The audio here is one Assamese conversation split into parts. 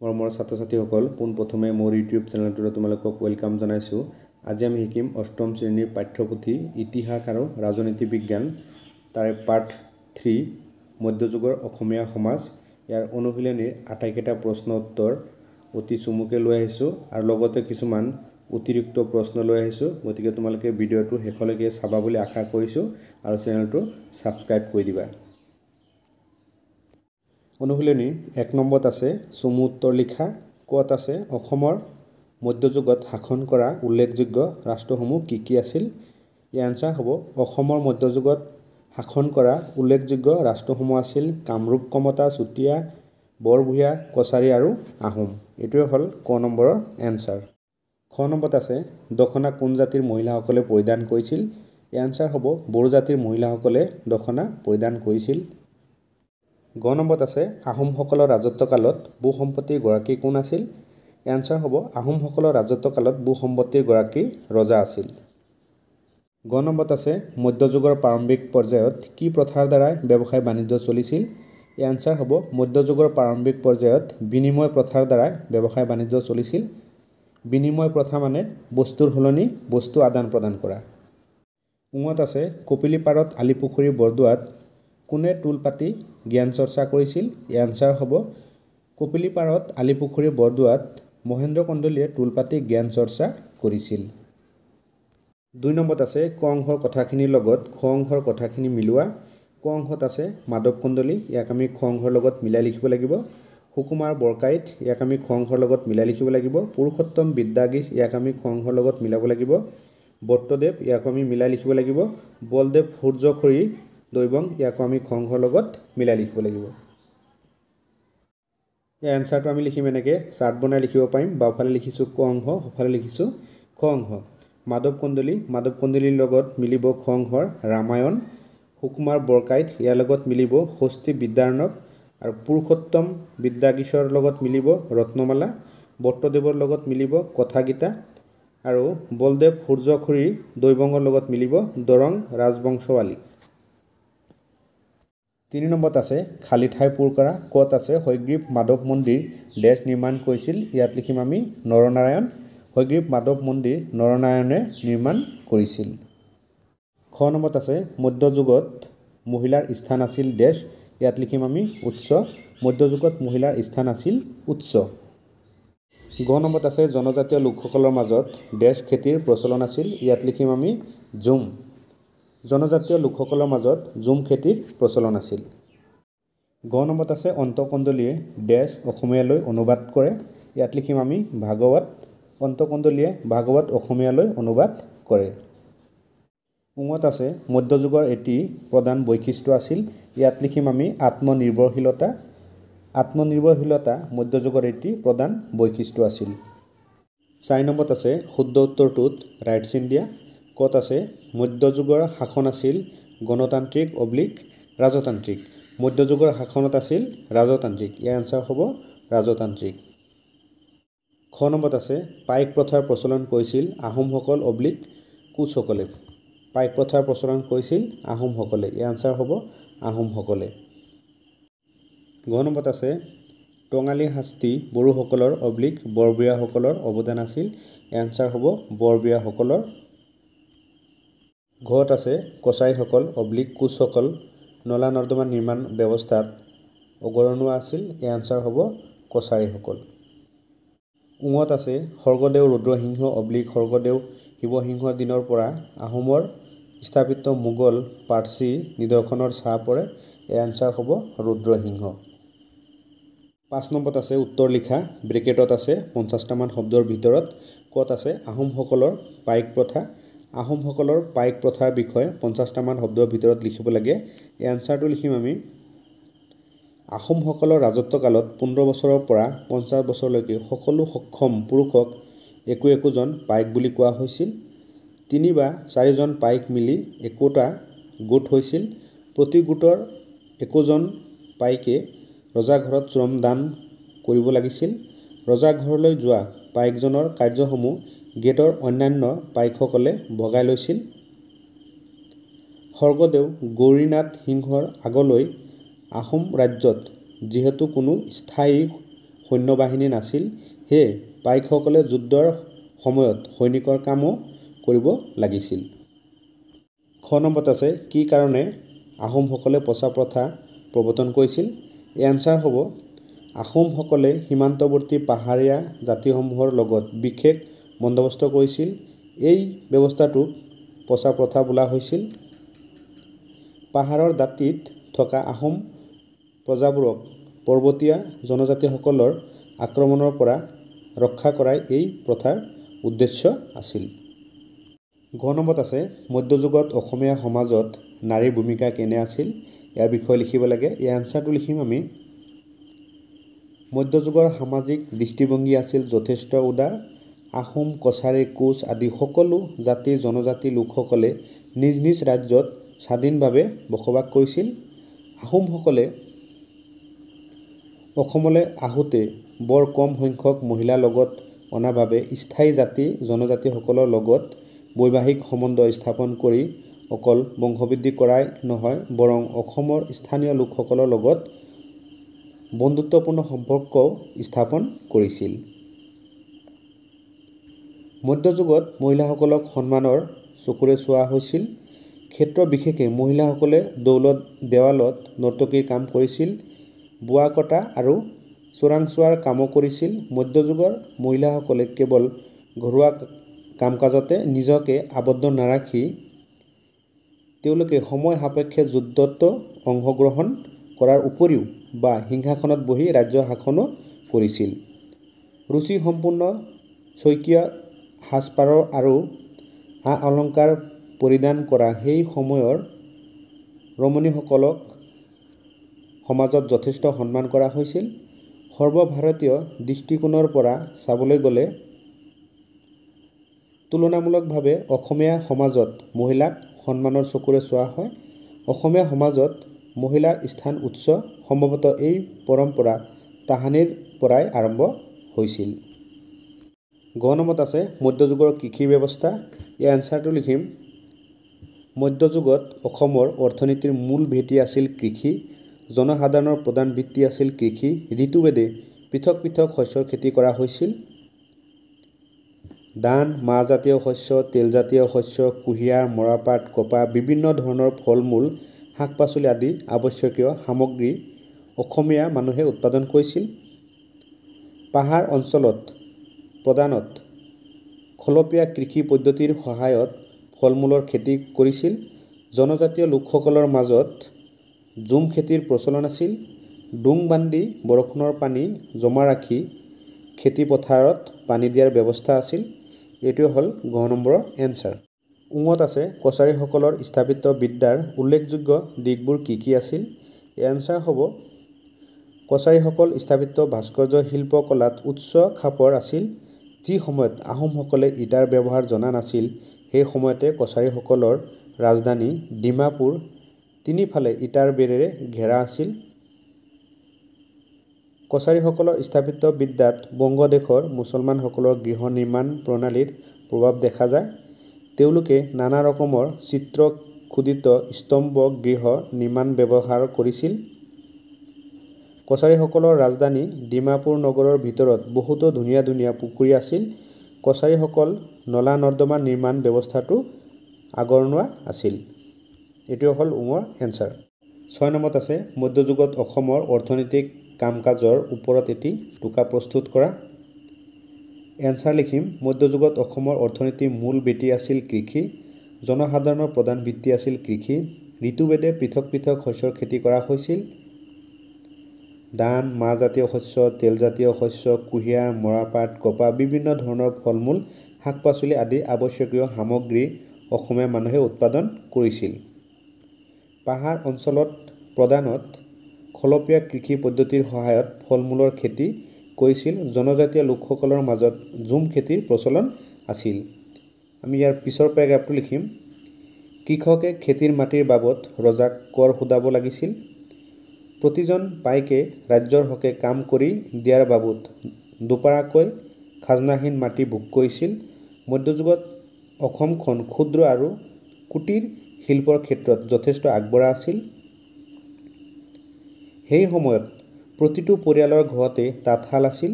মৰমৰ ছাত্ৰ-ছাত্ৰীসকল পোনপ্ৰথমে মোৰ ইউটিউব চেনেলটোলৈ তোমালোকক ৱেলকাম জনাইছোঁ। আজি আমি শিকিম অষ্টম শ্ৰেণীৰ পাঠ্যপুথি ইতিহাস আৰু ৰাজনীতি বিজ্ঞান তাৰে পাৰ্ট 3 মধ্যযুগৰ অসমীয়া সমাজ। ইয়াৰ অনুশীলনীৰ আটাইকেইটা প্ৰশ্ন উত্তৰ অতি চমুকৈ লৈ আহিছোঁ আৰু লগতে কিছুমান অতিৰিক্ত প্ৰশ্ন লৈ আহিছোঁ। গতিকে তোমালোকে ভিডিঅ'টো শেষলৈকে চাবা বুলি আশা কৰিছোঁ আৰু চেনেলটো ছাবস্ক্ৰাইব কৰি দিবা। অনুশীলনী 1 নম্বৰত আছে চমু উত্তৰ লিখা। ক'ত আছে অসমৰ মধ্যযুগত শাসন কৰা উল্লেখযোগ্য ৰাষ্ট্ৰসমূহ কি কি আছিল? ইয়াৰ আনসাৰ হ'ব অসমৰ মধ্যযুগত শাসন কৰা উল্লেখযোগ্য ৰাষ্ট্ৰসমূহ আছিল কামৰূপ কমতা, চুতীয়া, বৰভূঞা, কছাৰী আৰু আহোম। এইটোৱে হ'ল ক নম্বৰৰ এনসাৰ। খ নম্বৰত আছে দখনা কোন জাতিৰ মহিলাসকলে পৰিধান কৰিছিল? ইয়াৰ আনসাৰ হ'ব বড়ো জাতিৰ মহিলাসকলে দখনা পৰিধান কৰিছিল। গ নম্বৰত আছে আহোমসকলৰ ৰাজত্বকালত ভূ সম্পত্তিৰ গৰাকী কোন আছিল? ইয়াৰ আনসাৰ হ'ব আহোমসকলৰ ৰাজত্বকালত ভূ সম্পত্তিৰ গৰাকী ৰজা আছিল। গ নম্বৰত আছে মধ্যযুগৰ প্ৰাৰম্ভিক পৰ্যায়ত কি প্ৰথাৰ দ্বাৰা ব্যৱসায় বাণিজ্য চলিছিল? ইয়াৰ আনসাৰ হ'ব মধ্যযুগৰ প্ৰাৰম্ভিক পৰ্যায়ত বিনিময় প্ৰথাৰ দ্বাৰা ব্যৱসায় বাণিজ্য চলিছিল। বিনিময় প্ৰথা মানে বস্তুৰ সলনি বস্তু আদান প্ৰদান কৰা। ঙত আছে কপিলীপাৰত আলিপুখুৰী বৰদোৱাত কোনে টোল পাতি জ্ঞান চৰ্চা কৰিছিল? ইয়াৰ আনসাৰ হ'ব কপিলীপাৰত আলিপুখুৰী বৰদোৱাত মহেন্দ্ৰ কন্দলীয়ে টোল পাতি জ্ঞান চৰ্চা কৰিছিল। 2 নম্বৰত আছে ক অংশৰ কথাখিনিৰ লগত খ অংশৰ কথাখিনি মিলোৱা। ক অংশত আছে মাধৱ কন্দলী, ইয়াক আমি খ অংশৰ লগত মিলাই লিখিব লাগিব। সুকুমাৰ বৰকাইত, ইয়াক আমি খ অংশৰ লগত মিলাই লিখিব লাগিব। পুৰুষোত্তম বিদ্যাগীষ, ইয়াক আমি খ অংশৰ লগত মিলাব লাগিব। বট্টদেৱ, ইয়াক আমি মিলাই লিখিব লাগিব। বলদেৱ সূৰ্যখৰি দৈবং, ইয়াকো আমি খ অংশৰ লগত মিলাই লিখিব লাগিব। ইয়াৰ এনসাৰটো আমি লিখিম এনেকৈ চাৰ্ট বনাই লিখিব পাৰিম। বাওঁফালে লিখিছোঁ ক অংশ, সোঁফালে লিখিছোঁ খ অংশ। মাধৱ কন্দলীৰ লগত মিলিব খ অংশৰ ৰামায়ণ। সুকুমাৰ বৰকাইত, ইয়াৰ লগত মিলিব ষষ্ঠী বিদ্যাৰ্ণৱ। আৰু পুৰুষোত্তম বিদ্যাগীষৰ লগত মিলিব ৰত্নমালা। বট্টদেৱৰ লগত মিলিব কথাগীতা। আৰু বলদেৱ সূৰ্যখৰি দৈবঙৰ লগত মিলিব দৰং ৰাজবংশৱালী। 3 নম্বৰত আছে খালী ঠাই পূৰ কৰা। ক'ত আছে হয়গ্ৰীৱ মাধৱ মন্দিৰ ডেছ নিৰ্মাণ কৰিছিল? ইয়াত লিখিম আমি নৰনাৰায়ণ। হয়গ্ৰীৱ মাধৱ মন্দিৰ নৰনাৰায়ণে নিৰ্মাণ কৰিছিল। খ নম্বৰত আছে মধ্যযুগত মহিলাৰ স্থান আছিল ডেছ? ইয়াত লিখিম আমি উচ্চ। মধ্যযুগত মহিলাৰ স্থান আছিল উচ্চ। গ নম্বৰত আছে জনজাতীয় লোকসকলৰ মাজত ডেছ খেতিৰ প্ৰচলন আছিল? ইয়াত লিখিম আমি ঝুম। জনজাতীয় লোকসকলৰ মাজত ঝুম খেতিৰ প্ৰচলন আছিল। গ নম্বৰত আছে অন্ত কন্দলীয়ে ডেছ অসমীয়ালৈ অনুবাদ কৰে? ইয়াত লিখিম আমি ভাগৱত। অন্ত কন্দলীয়ে ভাগৱত অসমীয়ালৈ অনুবাদ কৰে। ঙত আছে মধ্যযুগৰ এটি প্ৰধান বৈশিষ্ট্য আছিল? ইয়াত লিখিম আমি আত্মনিৰ্ভৰশীলতা। আত্মনিৰ্ভৰশীলতা মধ্যযুগৰ এটি প্ৰধান বৈশিষ্ট্য আছিল। 4 নম্বৰত আছে শুদ্ধ উত্তৰটোত ৰাইট চিন দিয়া। ক'ত আছে মধ্যযুগৰ শাসন আছিল গণতান্ত্ৰিক/ৰাজতান্ত্ৰিক? মধ্যযুগৰ শাসনত আছিল ৰাজতান্ত্ৰিক। ইয়াৰ আনসাৰ হ'ব ৰাজতান্ত্ৰিক। খ নম্বৰত আছে পাইক প্ৰথাৰ প্ৰচলন কৰিছিল আহোমসকল/কোচসকলে? পাইক প্ৰথাৰ প্ৰচলন কৰিছিল আহোমসকলে। ইয়াৰ আনসাৰ হ'ব আহোমসকলে। গ নম্বৰত আছে টঙালী শাস্তি বড়োসকলৰ/বৰভূঞাসকলৰ অৱদান আছিল? ইয়াৰ আনসাৰ হ'ব বৰভূঞাসকলৰ। ঘত আছে কছাৰীসকল/কোচসকল নলা নৰ্দমা নিৰ্মাণ ব্যৱস্থাত অগ্ৰণুৱা আছিল? ইয়াৰ আনসাৰ হ'ব কছাৰীসকল। ঙত আছে স্বৰ্গদেউ ৰুদ্ৰসিংহ/স্বৰ্গদেউ শিৱসিংহৰ দিনৰ পৰা আহোমৰ স্থাপিত মোগল পাৰ্চী নিদৰ্শনৰ ছাঁ পৰে? ইয়াৰ আনসাৰ হ'ব ৰুদ্ৰসিংহ। 5 নম্বৰত আছে উত্তৰ লিখা। ব্ৰেকেটত আছে 50টামান শব্দৰ ভিতৰত ক'ত আছে আহোমসকলৰ পাইক প্ৰথা? আহোমসকলৰ পাইক প্ৰথাৰ বিষয়ে 50টামান শব্দৰ ভিতৰত লিখিব লাগে। এই আনসাৰটো লিখিম আমি আহোমসকলৰ ৰাজত্বকালত 15 বছৰৰ পৰা 50 বছৰলৈকে সকলো সক্ষম পুৰুষক একোজন পাইক বুলি কোৱা হৈছিল। 3 বা 4জন পাইক মিলি একোটা গোট হৈছিল। প্ৰতি গোটৰ একোজন পাইকে ৰজাঘৰত শ্ৰম দান কৰিব লাগিছিল। ৰজাঘৰলৈ যোৱা পাইকজনৰ কাৰ্যসমূহ গেটৰ অন্যান্য পাইকসকলে ভগাই লৈছিল। স্বৰ্গদেউ গৌৰীনাথ সিংহৰ আগলৈ আহোম ৰাজ্যত যিহেতু কোনো স্থায়ী সৈন্যবাহিনী নাছিল, সেয়ে পাইকসকলে যুদ্ধৰ সময়ত সৈনিকৰ কামো কৰিব লাগিছিল। খ নম্বৰত আছে কি কাৰণে আহোমসকলে পছা প্ৰথা প্ৰৱৰ্তন কৰিছিল? এই আনচাৰ হ'ব আহোমসকলে সীমান্তৱৰ্তী পাহাৰীয়া জাতিসমূহৰ লগত বিশেষ বন্দোবস্ত কৰিছিল। এই ব্যৱস্থাটোক পছা প্ৰথা বোলা হৈছিল। পাহাৰৰ দাঁতিত থকা আহোম প্ৰজাবোৰক পৰ্বতীয়া জনজাতিসকলৰ আক্ৰমণৰ পৰা ৰক্ষা কৰাই এই প্ৰথাৰ উদ্দেশ্য আছিল। গ নম্বৰত আছে মধ্যযুগত অসমীয়া সমাজত নাৰীৰ ভূমিকা কেনে আছিল? ইয়াৰ বিষয়ে লিখিব লাগে। এই আনচাৰটো লিখিম আমি। মধ্যযুগৰ সামাজিক দৃষ্টিভংগী আছিল যথেষ্ট উদাৰ। আহোম, কছাৰী, কোচ আদি সকলো জাতিৰ জনজাতি লোকসকলে নিজ নিজ ৰাজ্যত স্বাধীনভাৱে বসবাস কৰিছিল। আহোমসকলে অসমলৈ আহোঁতে বৰ কম সংখ্যক মহিলাৰ লগত অনাৰ বাবে স্থায়ী জাতি জনজাতিসকলৰ লগত বৈবাহিক সম্বন্ধ স্থাপন কৰি অকল বংশবৃদ্ধি কৰাই নহয়, বৰং অসমৰ স্থানীয় লোকসকলৰ লগত বন্ধুত্বপূৰ্ণ সম্পৰ্কও স্থাপন কৰিছিল। মধ্যযুগত মহিলাসকলক সন্মানৰ চকুৰে চোৱা হৈছিল। ক্ষেত্ৰ বিশেষে মহিলাসকলে দেৱালত নৰ্তকীৰ কাম কৰিছিল, বোৱা কটা আৰু চোৰাংচোৱাৰ কামো কৰিছিল। মধ্যযুগৰ মহিলাসকলে কেৱল ঘৰুৱা কাম-কাজতে নিজকে আবদ্ধ নাৰাখি তেওঁলোকে সময় সাপেক্ষে যুদ্ধতো অংশগ্ৰহণ কৰাৰ উপৰিও বা সিংহাসনত বহি ৰাজ্য শাসনো কৰিছিল। ৰুচিসম্পন্ন স্বকীয় সাজপাৰ আৰু আ-অলংকাৰ পৰিধান কৰা সেই সময়ৰ ৰমণীসকলক সমাজত যথেষ্ট সন্মান কৰা হৈছিল। সৰ্বভাৰতীয় দৃষ্টিকোণৰ পৰা চাবলৈ গ'লে তুলনামূলকভাৱে অসমীয়া সমাজত মহিলাক সন্মানৰ চকুৰে চোৱা হয়। অসমীয়া সমাজত মহিলাৰ স্থান উচ্চ। সম্ভৱতঃ এই পৰম্পৰা তাহানিৰ পৰাই আৰম্ভ হৈছিল। গ নম্বৰত আছে মধ্যযুগৰ কৃষি ব্যৱস্থা। এই আনচাৰটো লিখিম। মধ্যযুগত অসমৰ অৰ্থনীতিৰ মূল ভেটি আছিল কৃষি। জনসাধাৰণৰ প্ৰধান বৃত্তি আছিল কৃষি। ঋতুভেদে পৃথক পৃথক শস্যৰ খেতি কৰা হৈছিল। ধান, মাহজাতীয় শস্য, তেলজাতীয় শস্য, কুঁহিয়াৰ, মৰাপাট, কপাহ, বিভিন্ন ধৰণৰ ফল-মূল, শাক-পাচলি আদি আৱশ্যকীয় সামগ্ৰী অসমীয়া মানুহে উৎপাদন কৰিছিল। পাহাৰ অঞ্চলত প্ৰধানত খলপীয়া কৃষি পদ্ধতিৰ সহায়ত ফল-মূলৰ খেতি কৰিছিল। জনজাতীয় লোকসকলৰ মাজত ঝুম খেতিৰ প্ৰচলন আছিল। ডোং বান্ধি বৰষুণৰ পানী জমা ৰাখি খেতি পথাৰত পানী দিয়াৰ ব্যৱস্থা আছিল। এইটোৱে হ'ল গ নম্বৰৰ এনচাৰ। ঙত আছে কছাৰীসকলৰ স্থাপত্য বিদ্যাৰ উল্লেখযোগ্য দিশবোৰ কি কি আছিল? এই এনচাৰ হ'ব কছাৰীসকল স্থাপত্য ভাস্কৰ্য শিল্পকলাত উচ্চ খাপৰ আছিল। যি সময়ত আহোমসকলে ইটাৰ ব্যৱহাৰ জনা নাছিল, সেই সময়তে কছাৰীসকলৰ ৰাজধানী ডিমাপুৰ তিনিফালে ইটাৰ বেৰেৰে ঘেৰা আছিল। কছাৰীসকলৰ স্থাপত্য বিদ্যাত বংগদেশৰ মুছলমানসকলৰ গৃহ নিৰ্মাণ প্ৰণালীৰ প্ৰভাৱ দেখা যায়। তেওঁলোকে নানা ৰকমৰ চিত্ৰ খোদিত স্তম্ভ গৃহ নিৰ্মাণ ব্যৱহাৰ কৰিছিল। কছাৰীসকলৰ ৰাজধানী ডিমাপুৰ নগৰৰ ভিতৰত বহুতো ধুনীয়া ধুনীয়া পুখুৰী আছিল। কছাৰীসকল নলা-নৰ্দমা নিৰ্মাণ ব্যৱস্থাটো আগৰণুৱা আছিল। এইটোৱে হ'ল ঙৰ এনচাৰ। 6 নম্বৰত আছে মধ্যযুগত অসমৰ অৰ্থনৈতিক কাম-কাজৰ ওপৰত এটি টোকা প্ৰস্তুত কৰা। এনচাৰ লিখিম। মধ্যযুগত অসমৰ অৰ্থনীতিৰ মূল ভেটি আছিল কৃষি। জনসাধাৰণৰ প্ৰধান বৃত্তি আছিল কৃষি। ঋতুভেদে পৃথক পৃথক শস্যৰ খেতি কৰা হৈছিল। ধান, মাহজাতীয় শস্য, তেলজাতীয় শস্য, কুঁহিয়াৰ, মৰাপাট, কপাহ, বিভিন্ন ধৰণৰ ফল-মূল, শাক-পাচলি আদি আৱশ্যকীয় সামগ্ৰী অসমীয়া মানুহে উৎপাদন কৰিছিল। পাহাৰ অঞ্চলত প্ৰধানত খলপীয়া কৃষি পদ্ধতিৰ সহায়ত ফল-মূলৰ খেতি কৰিছিল। জনজাতীয় লোকসকলৰ মাজত ঝুম খেতিৰ প্ৰচলন আছিল। আমি ইয়াৰ পিছৰ পেৰাগ্ৰাফটো লিখিম। কৃষকে খেতিৰ মাটিৰ বাবদ ৰজাক কৰ সোধাব লাগিছিল। প্ৰতিজন পাইকে ৰাজ্যৰ হকে কাম কৰি দিয়াৰ বাবদ দুপাৰাকৈ খাজনাহীন মাটি ভোগ কৰিছিল। মধ্যযুগত অসমখন ক্ষুদ্ৰ আৰু কুটীৰ শিল্পৰ ক্ষেত্ৰত যথেষ্ট আগবঢ়া আছিল। সেই সময়ত প্ৰতিটো পৰিয়ালৰ ঘৰতে তাঁতশাল আছিল।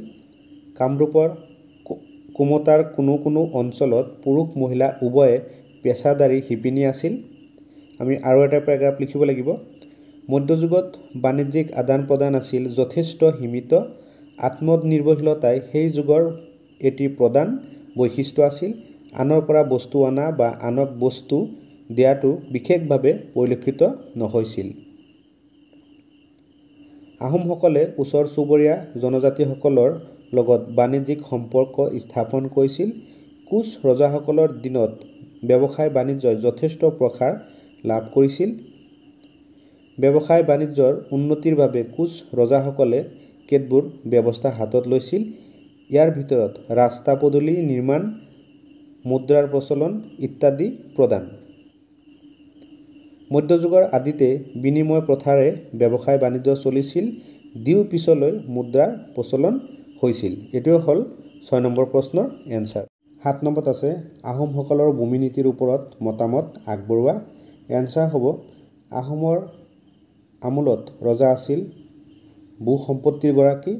কামৰূপৰ কুমটাৰ কোনো কোনো অঞ্চলত পুৰুষ মহিলা উভয়ে পেছাদাৰী শিপিনী আছিল। আমি আৰু এটা পেৰাগ্ৰাফ লিখিব লাগিব। মধ্যযুগত বাণিজ্যিক আদান প্ৰদান আছিল যথেষ্ট সীমিত। আত্মনিৰ্ভৰশীলতাই সেই যুগৰ এটি প্ৰধান বৈশিষ্ট্য আছিল। আনৰ পৰা বস্তু অনা বা আনক বস্তু দিয়াটো বিশেষভাৱে পৰিলক্ষিত নহৈছিল। আহোমসকলে ওচৰ চুবুৰীয়া জনজাতিসকলৰ লগত বাণিজ্যিক সম্পৰ্ক স্থাপন কৰিছিল। কোচ ৰজাসকলৰ দিনত ব্যৱসায় বাণিজ্যই যথেষ্ট প্ৰসাৰ লাভ কৰিছিল। ব্যৱসায় বাণিজ্যৰ উন্নতিৰ বাবে কোচ ৰজাসকলে কেতবোৰ ব্যৱস্থা হাতত লৈছিল। ইয়াৰ ভিতৰত ৰাস্তা পদূলি নিৰ্মাণ, মুদ্ৰাৰ প্ৰচলন ইত্যাদি প্ৰধান। মধ্যযুগৰ আদিতে বিনিময় প্ৰথাৰে ব্যৱসায় বাণিজ্য চলিছিল। দিও পিছলৈ মুদ্ৰাৰ প্ৰচলন হৈছিল। এইটোৱে হ'ল 6 নম্বৰ প্ৰশ্নৰ এনচাৰ। 7 নম্বৰত আছে আহোমসকলৰ ভূমি নীতিৰ ওপৰত মতামত আগবঢ়োৱা। এনচাৰ হ'ব আহোমৰ আমোলত ৰজা আছিল ভূ সম্পত্তিৰ গৰাকী।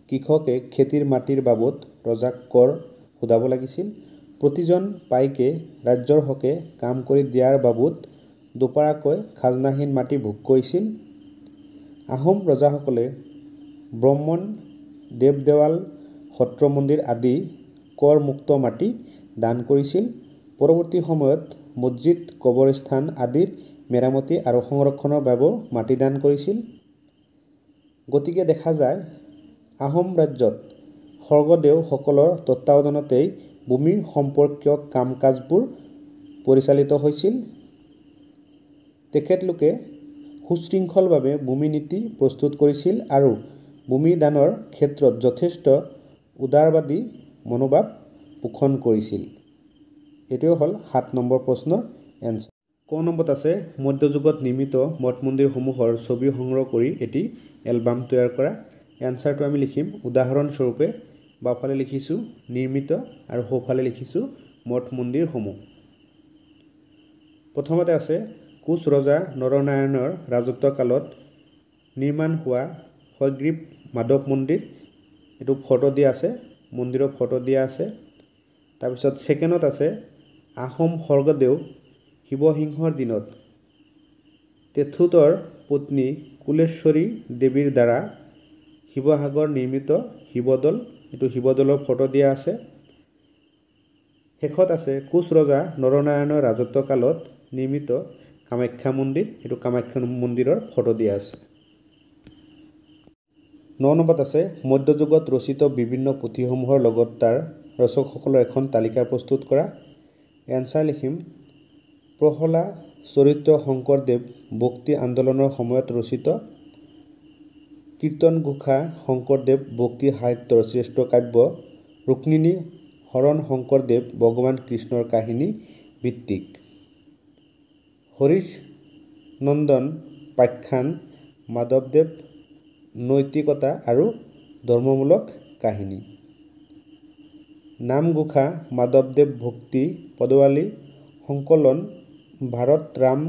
কৃষকে খেতিৰ মাটিৰ বাবদ ৰজাক কৰ সোধাব লাগিছিল। প্ৰতিজন পাইকে ৰাজ্যৰ হকে কাম কৰি দিয়াৰ বাবদ দুপাৰাকৈ খাজনাহীন মাটি ভোগ কৰিছিল। আহোম ৰজাসকলে ব্ৰাহ্মণ দেৱ-দেৱাল সত্ৰ মন্দিৰ আদি কৰ মুক্ত মাটি দান কৰিছিল। পৰৱৰ্তী সময়ত মছজিদ কবৰস্থান আদিৰ মেৰামতি আৰু সংৰক্ষণৰ বাবেও মাটি দান কৰিছিল। গতিকে দেখা যায় আহোম ৰাজ্যত স্বৰ্গদেউ সকলৰ তত্বাৱধানতেই ভূমি সম্পৰ্কীয় কাম কাজবোৰ পৰিচালিত হৈছিল। তেখেতলোকে সুশৃংখলভাৱে ভূমি নীতি প্ৰস্তুত কৰিছিল আৰু ভূমি দানৰ ক্ষেত্ৰত যথেষ্ট উদাৰবাদী মনোভাৱ পোষণ কৰিছিল। এইটোৱে হ'ল 7 নম্বৰ প্ৰশ্নৰ এনচাৰ। ক নম্বৰত আছে মধ্যযুগত নিৰ্মিত মঠ মন্দিৰসমূহৰ ছবি সংগ্ৰহ কৰি এটি এলবাম তৈয়াৰ কৰা। এনচাৰটো আমি লিখিম উদাহৰণস্বৰূপে বাওঁফালে লিখিছোঁ নিৰ্মিত আৰু সোঁফালে লিখিছোঁ মঠ মন্দিৰসমূহ। প্ৰথমতে আছে কোচ ৰজা নৰনাৰায়ণৰ ৰাজত্ব কালত নিৰ্মাণ হোৱা হয়গ্ৰীৱ মাধৱ মন্দিৰ। এইটো ফটো দিয়া আছে, মন্দিৰৰ ফটো দিয়া আছে। তাৰপিছত ছেকেণ্ডত আছে আহোম স্বৰ্গদেউ শিৱসিংহৰ দিনত তেথুতৰ পত্নী কুলেশ্বৰী দেৱীৰ দ্বাৰা শিৱসাগৰ নিৰ্মিত শিৱদৌল। এইটো শিৱদৌলৰ ফটো দিয়া আছে। শেষত আছে কোচ ৰজা নৰনাৰায়ণৰ ৰাজত্ব কালত নিৰ্মিত কামাখ্যা মন্দিৰ। এইটো কামাখ্যা মন্দিৰৰ ফটো দিয়া আছে। 9 নম্বৰত আছে মধ্যযুগত ৰচিত বিভিন্ন পুথিসমূহৰ লগত তাৰ ৰচকসকলৰ এখন তালিকা প্ৰস্তুত কৰা। এনচাৰ লিখিম প্ৰহ্লাদ চৰিত্ৰ শংকৰদেৱ ভক্তি আন্দোলনৰ সময়ত ৰচিত। কীৰ্তনঘোষা শংকৰদেৱ ভক্তি সাহিত্যৰ শ্ৰেষ্ঠ কাব্য। ৰুক্মিণী হৰণ শংকৰদেৱ ভগৱান কৃষ্ণৰ কাহিনী ভিত্তিক। হৰিশ নন্দন পাখ্যান মাধৱদেৱ নৈতিকতা আৰু ধৰ্মমূলক কাহিনী। নামঘোষা মাধৱদেৱ ভক্তি পদাৱলী সংকলন ভাৰত ৰাম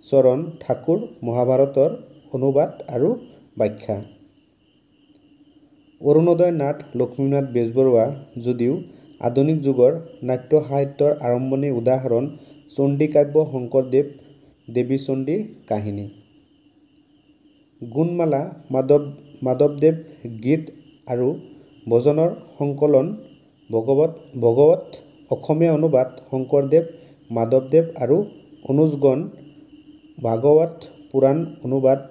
চৰণ ঠাকুৰ মহাভাৰতৰ অনুবাদ আৰু ব্যাখ্যা। অৰুণোদয় নাথ লক্ষ্মীনাথ বেজবৰুৱা যদিও আধুনিক যুগৰ নাট্য সাহিত্যৰ আৰম্ভণিৰ উদাহৰণ চণ্ডীকাব্য শংকৰদেৱ দেৱী চণ্ডীৰ কাহিনী। গুণমালা মাধৱদেৱ গীত আৰু ভজনৰ সংকলন ভগৱত অসমীয়া অনুবাদ শংকৰদেৱ মাধৱদেৱ আৰু অনুজগণ ভাগৱত পুৰাণ অনুবাদ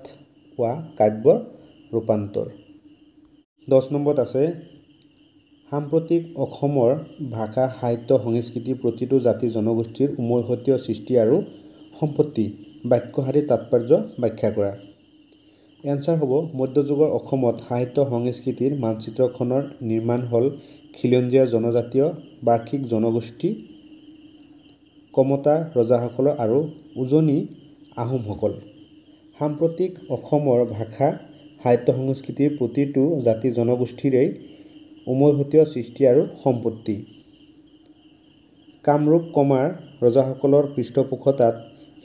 হোৱা কাব্যৰ ৰূপান্তৰ। 10 নম্বৰত আছে সাম্প্ৰতিক অসমৰ ভাষা সাহিত্য সংস্কৃতি প্ৰতিটো জাতি জনগোষ্ঠীৰ উমৈহতীয়া সৃষ্টি আৰু সম্পত্তি। বাক্যশাৰী তাৎপৰ্য ব্যাখ্যা কৰা। এনচাৰ হ'ব মধ্যযুগৰ অসমত সাহিত্য সংস্কৃতিৰ মানচিত্ৰখনৰ নিৰ্মাণ হ'ল খিলঞ্জীয়া জনজাতীয় বাৰ্ষিক জনগোষ্ঠী কমতা ৰজাসকলৰ আৰু উজনি আহোমসকল। সাম্প্ৰতিক অসমৰ ভাষা সাহিত্য সংস্কৃতিৰ প্ৰতিটো জাতি জনগোষ্ঠীৰেই উমৈহতীয়া সৃষ্টি আৰু সম্পত্তি। কামৰূপ কমাৰ ৰজাসকলৰ পৃষ্ঠপোষকতাত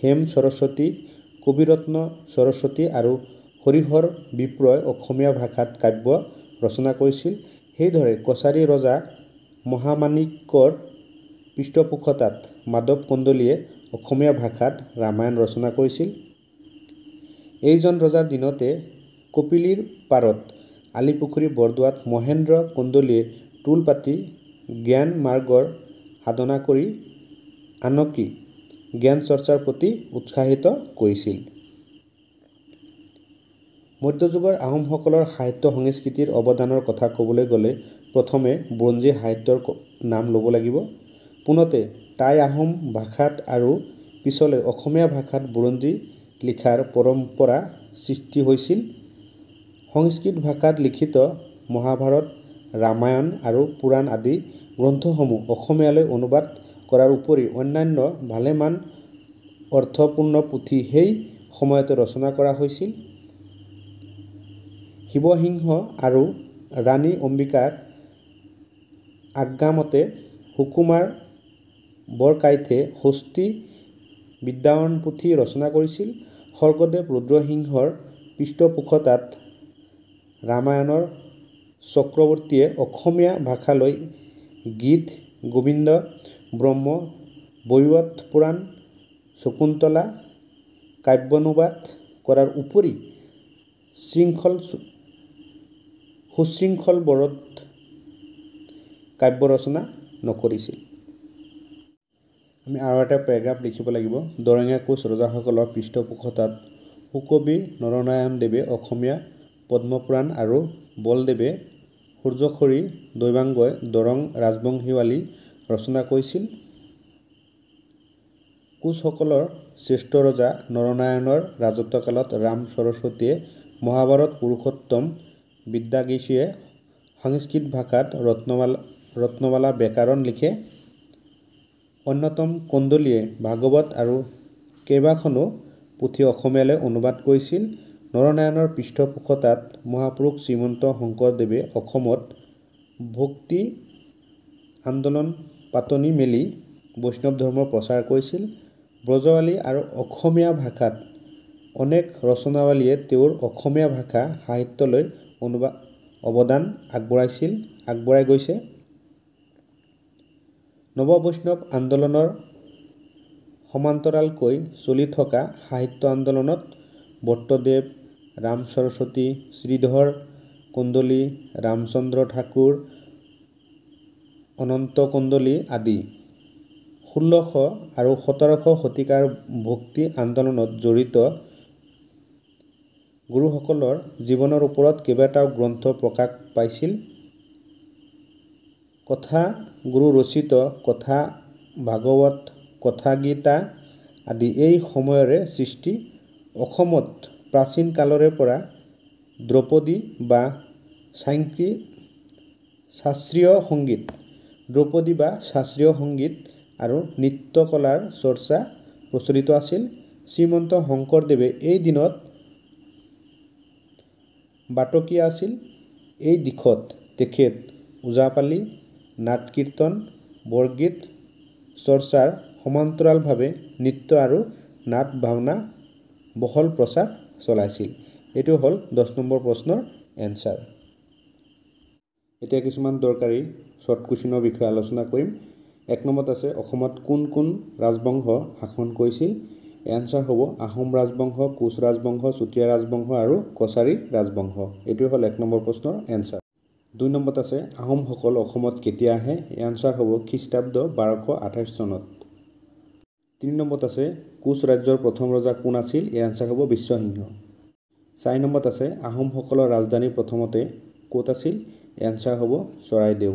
হেম সৰস্বতী কবিৰত্ন সৰস্বতী আৰু হৰিহৰ বিপ্ৰই অসমীয়া ভাষাত কাব্য ৰচনা কৰিছিল। সেইদৰে কছাৰী ৰজা মহামাণিক্যৰ পৃষ্ঠপোষকতাত মাধৱ কন্দলীয়ে অসমীয়া ভাষাত ৰামায়ণ ৰচনা কৰিছিল। এইজন ৰজাৰ দিনতে কপিলীৰ পাৰত আলিপুখুৰী বৰদোৱাত মহেন্দ্ৰ কন্দলীয়ে টোল পাতি জ্ঞান মাৰ্গৰ সাধনা কৰি আনকি জ্ঞান চৰ্চাৰ প্ৰতি উৎসাহিত কৰিছিল। মধ্যযুগৰ আহোমসকলৰ সাহিত্য সংস্কৃতিৰ অৱদানৰ কথা ক'বলৈ গ'লে প্ৰথমে বুৰঞ্জী সাহিত্যৰ নাম ল'ব লাগিব। পোনতে টাই আহোম ভাষাত আৰু পিছলৈ অসমীয়া ভাষাত বুৰঞ্জী লিখাৰ পৰম্পৰা সৃষ্টি হৈছিল। সংস্কৃত ভাষাত লিখিত মহাভাৰত, ৰামায়ণ আৰু পুৰাণ আদি গ্ৰন্থসমূহ অসমীয়ালৈ অনুবাদ কৰাৰ উপৰি অন্যান্য ভালেমান অৰ্থপূৰ্ণ পুথি সেই সময়তে ৰচনা কৰা হৈছিল। শিৱসিংহ আৰু ৰাণী অম্বিকাৰ আজ্ঞামতে সুকুমাৰ বৰকাইতে হস্তী বিদ্যায়ন পুথি ৰচনা কৰিছিল। স্বৰ্গদেৱ ৰুদ্ৰসিংহৰ পৃষ্ঠপোষকতাত ৰামায়ণৰ চক্ৰৱৰ্তীয়ে অসমীয়া ভাষালৈ গীত গোবিন্দ, ব্ৰহ্ম বৈৱৰ্ত পুৰাণ, শকুন্তলা কাব্যানুবাদ কৰাৰ উপৰি সুশৃংখলবদ্ধ কাব্য ৰচনা নকৰিছিল। আমি আৰু এটা পেৰাগ্ৰাফ লিখিব লাগিব। দৰঙীয়া কোচ ৰজাসকলৰ পৃষ্ঠপোষকতাত সুকবি নৰনাৰায়ণ দেৱে অসমীয়া পদ্মপুৰাণ আৰু বলদেৱে সূৰ্যখৰী দৈবাংগই দৰং ৰাজবংশীৱালী ৰচনা কৰিছিল। কোচসকলৰ শ্ৰেষ্ঠ ৰজা নৰনাৰায়ণৰ ৰাজত্বকালত ৰাম সৰস্বতীয়ে মহাভাৰত পুৰুষোত্তম বিদ্যাগীষীয়ে সংস্কৃত ভাষাত ৰত্নমালা ব্যাকৰণ লিখে। অন্যতম কন্দলীয়ে ভাগৱত আৰু কেইবাখনো পুথি অসমীয়ালৈ অনুবাদ কৰিছিল। নৰনাৰায়ণৰ পৃষ্ঠপোষকতাত মহাপুৰুষ শ্ৰীমন্ত শংকৰদেৱে অসমত ভক্তি আন্দোলন পাতনি মেলি বৈষ্ণৱ ধৰ্ম প্ৰচাৰ কৰিছিল। ব্ৰজাৱলী আৰু অসমীয়া ভাষাত অনেক ৰচনাৱলীয়ে তেওঁৰ অসমীয়া ভাষা সাহিত্যলৈ অৱদান আগবঢ়াই গৈছে। নৱবৈষ্ণৱ আন্দোলনৰ সমান্তৰালকৈ চলি থকা সাহিত্য আন্দোলনত ভট্টদেৱ, ৰাম সৰস্বতী, শ্ৰীধৰ কন্দলী, ৰামচন্দ্ৰ ঠাকুৰ, অনন্ত কন্দলী আদি 1600 আৰু 1700 শতিকাৰ ভক্তি আন্দোলনত জড়িত গুৰুসকলৰ জীৱনৰ ওপৰত কেইবাটাও গ্ৰন্থ প্ৰকাশ পাইছিল। কথা গুৰু ৰচিত কথা ভাগৱত, কথা গীতা আদি এই সময়ৰে সৃষ্টি। অসমত প্ৰাচীন কালৰে পৰা ধ্ৰুপদী বা শাস্ত্ৰীয় সংগীত আৰু নৃত্যকলাৰ চৰ্চা প্ৰচলিত আছিল। শ্ৰীমন্ত শংকৰদেৱে এই দিনত বাটকীয়া আছিল। এই দিশত তেখেত ওজাপালি, নাট কীৰ্তন, বৰগীত চৰ্চাৰ সমান্তৰালভাৱে নৃত্য আৰু নাট ভাওনা বহল প্ৰচাৰ চলাইছিল। এইটো হ'ল 10 নম্বৰ প্ৰশ্নৰ এনচাৰ। এতিয়া কিছুমান দৰকাৰী শ্বৰ্ট কুৱেশ্যনৰ বিষয়ে আলোচনা কৰিম। 1 নম্বৰত আছে অসমত কোন কোন ৰাজবংশ শাসন কৰিছিল? এনচাৰ হ'ব আহোম ৰাজবংশ, কোচ ৰাজবংশ, চুতীয়া ৰাজবংশ আৰু কছাৰী ৰাজবংশ। এইটো হ'ল 1 নম্বৰ প্ৰশ্নৰ এনচাৰ। 2 নম্বৰত আছে আহোমসকল অসমত কেতিয়া আহে? এনচাৰ হ'ব খ্ৰীষ্টাব্দ 1228 চনত। 3 নম্বৰত আছে কোচ ৰাজ্যৰ প্ৰথম ৰজা কোন আছিল? এনচাৰ হ'ব বিশ্বসিংহ। 4 নম্বৰত আছে আহোমসকলৰ ৰাজধানী প্ৰথমতে ক'ত আছিল? এনচাৰ হ'ব চৰাইদেউ।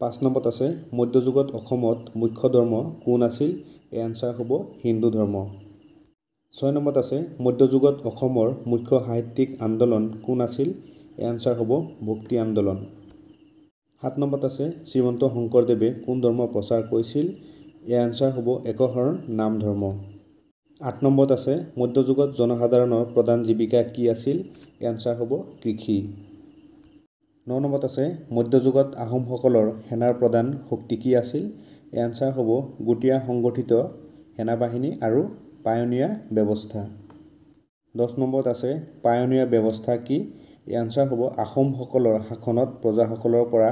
5 নম্বৰত আছে মধ্যযুগত অসমত মুখ্য ধৰ্ম কোন আছিল? এনচাৰ হ'ব হিন্দু ধৰ্ম। 6 নম্বৰত আছে মধ্যযুগত অসমৰ মুখ্য সাহিত্যিক আন্দোলন কোন আছিল? এনচাৰ হ'ব ভক্তি আন্দোলন। 7 নম্বৰত আছে শ্ৰীমন্ত শংকৰদেৱে কোন ধৰ্ম প্ৰচাৰ কৰিছিল? এনচাৰ হ'ব একশৰণ নাম ধৰ্ম। 8 নম্বৰত আছে মধ্যযুগত জনসাধাৰণৰ প্ৰধান জীৱিকা কি আছিল? এনচাৰ হ'ব কৃষি। 9 নম্বৰত আছে মধ্যযুগত আহোমসকলৰ সেনাৰ প্ৰধান শক্তি কি আছিল? এনচাৰ হ'ব গুটীয়া সংগঠিত সেনাবাহিনী আৰু পায়নিয়া ব্যৱস্থা। 10 নম্বৰত আছে পায়নিয়াৰ ব্যৱস্থা কি? এই আনসাৰ হ'ব আহোমসকলৰ শাসনত প্ৰজাসকলৰ পৰা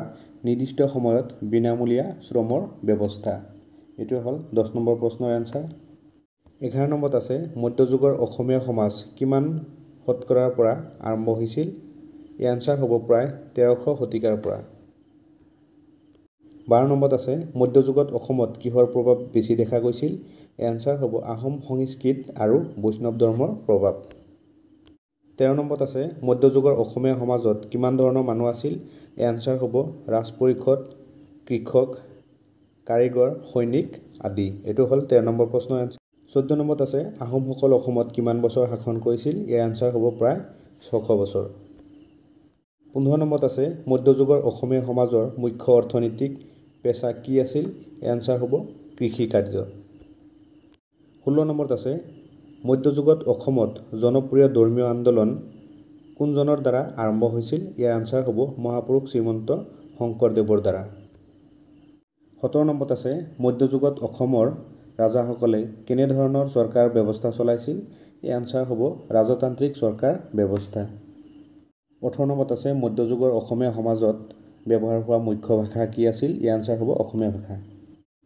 নিৰ্দিষ্ট সময়ত বিনামূলীয়া শ্ৰমৰ ব্যৱস্থা। এইটো হ'ল 10 নম্বৰ প্ৰশ্নৰ আনসাৰ। 11 নম্বৰত আছে মধ্যযুগৰ অসমীয়া সমাজ কিমান শতকৰাৰ পৰা আৰম্ভ হৈছিল? এই আনসাৰ হ'ব প্ৰায় 1300 শতিকাৰ পৰা। 12 নম্বৰত আছে মধ্যযুগত অসমত কিহৰ প্ৰভাৱ বেছি দেখা গৈছিল? এই আনসাৰ হ'ব আহোম সংস্কৃত আৰু বৈষ্ণৱ ধৰ্মৰ প্ৰভাৱ। 13 নম্বৰত আছে মধ্যযুগৰ অসমীয়া সমাজত কিমান ধৰণৰ মানুহ আছিল? এই আনসাৰ হ'ব ৰাজ পৰিষদ, কৃষক, কাৰিকৰ, সৈনিক আদি। এইটো হ'ল 13 নম্বৰ প্ৰশ্নৰ আনসাৰ। 14 নম্বৰত আছে আহোমসকল অসমত কিমান বছৰ শাসন কৰিছিল? ইয়াৰ আনসাৰ হ'ব প্ৰায় 600 বছৰ। 15 নম্বৰত আছে মধ্যযুগৰ অসমীয়া সমাজৰ মুখ্য অৰ্থনৈতিক পেছা কি আছিল? ইয়াৰ আনসাৰ হ'ব কৃষি কাৰ্য। 16 নম্বৰত আছে মধ্যযুগত অসমত জনপ্ৰিয় ধৰ্মীয় আন্দোলন কোনজনৰ দ্বাৰা আৰম্ভ হৈছিল? ইয়াৰ আনসাৰ হ'ব মহাপুৰুষ শ্ৰীমন্ত শংকৰদেৱৰ দ্বাৰা। 17 নম্বৰত আছে মধ্যযুগত অসমৰ ৰাজাসকলে কেনেধৰণৰ চৰকাৰ ব্যৱস্থা চলাইছিল? এই আনসাৰ হ'ব ৰাজতান্ত্ৰিক চৰকাৰ ব্যৱস্থা। 18 নম্বৰত আছে মধ্যযুগৰ অসমীয়া সমাজত ব্যৱহাৰ হোৱা মুখ্য ভাষা কি আছিল? ইয়াৰ আনসাৰ হ'ব অসমীয়া ভাষা।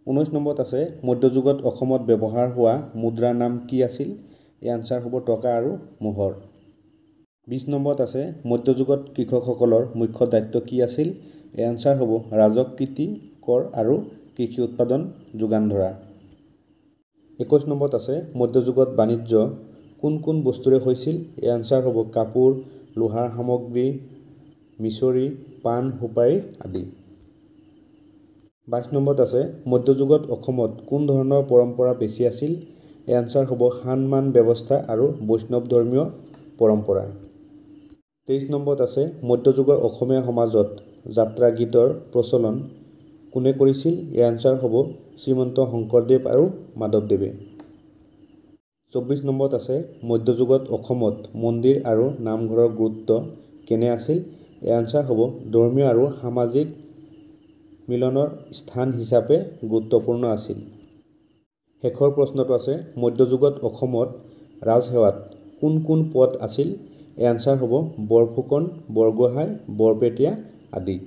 19 নম্বৰত আছে মধ্যযুগত অসমত ব্যৱহাৰ হোৱা মুদ্ৰাৰ নাম কি আছিল? ইয়াৰ আনসাৰ হ'ব টকা আৰু মোহৰ। 20 নম্বৰত আছে মধ্যযুগত কৃষকসকলৰ মুখ্য দায়িত্ব কি আছিল? ইয়াৰ আনসাৰ হ'ব ৰাজহ কৃতি কৰ আৰু কৃষি উৎপাদন যোগান ধৰা। 21 নম্বৰত আছে মধ্যযুগত বাণিজ্য কোন কোন বস্তুৰে হৈছিল? ইয়াৰ আনসাৰ হ'ব কাপোৰ, লোহাৰ সামগ্ৰী, মিছৰী, পাণ, সুপাৰী আদি। 22 নম্বৰত আছে মধ্যযুগত অসমত কোন ধৰণৰ পৰম্পৰা বেছি আছিল? ইয়াৰ আনসাৰ হ'ব সান-মান ব্যৱস্থা আৰু বৈষ্ণৱ ধৰ্মীয় পৰম্পৰা। 23 নম্বৰত আছে মধ্যযুগৰ অসমীয়া সমাজত যাত্ৰা গীতৰ প্ৰচলন কোনে কৰিছিল? ইয়াৰ আনসাৰ হ'ব শ্ৰীমন্ত শংকৰদেৱ আৰু মাধৱদেৱে। 24 নম্বৰত আছে মধ্যযুগত অসমত মন্দিৰ আৰু নামঘৰৰ গুৰুত্ব কেনে আছিল? ইয়াৰ আনসাৰ হ'ব ধৰ্মীয় আৰু সামাজিক মিলনৰ স্থান হিচাপে গুৰুত্বপূৰ্ণ আছিল। শেষৰ প্ৰশ্নটো আছে মধ্যযুগত অসমত ৰাজসেৱাত কোন কোন পদ আছিল? ইয়াৰ আনসাৰ হ'ব বৰফুকন, বৰগোহাঁই, বৰপেটীয়া আদি।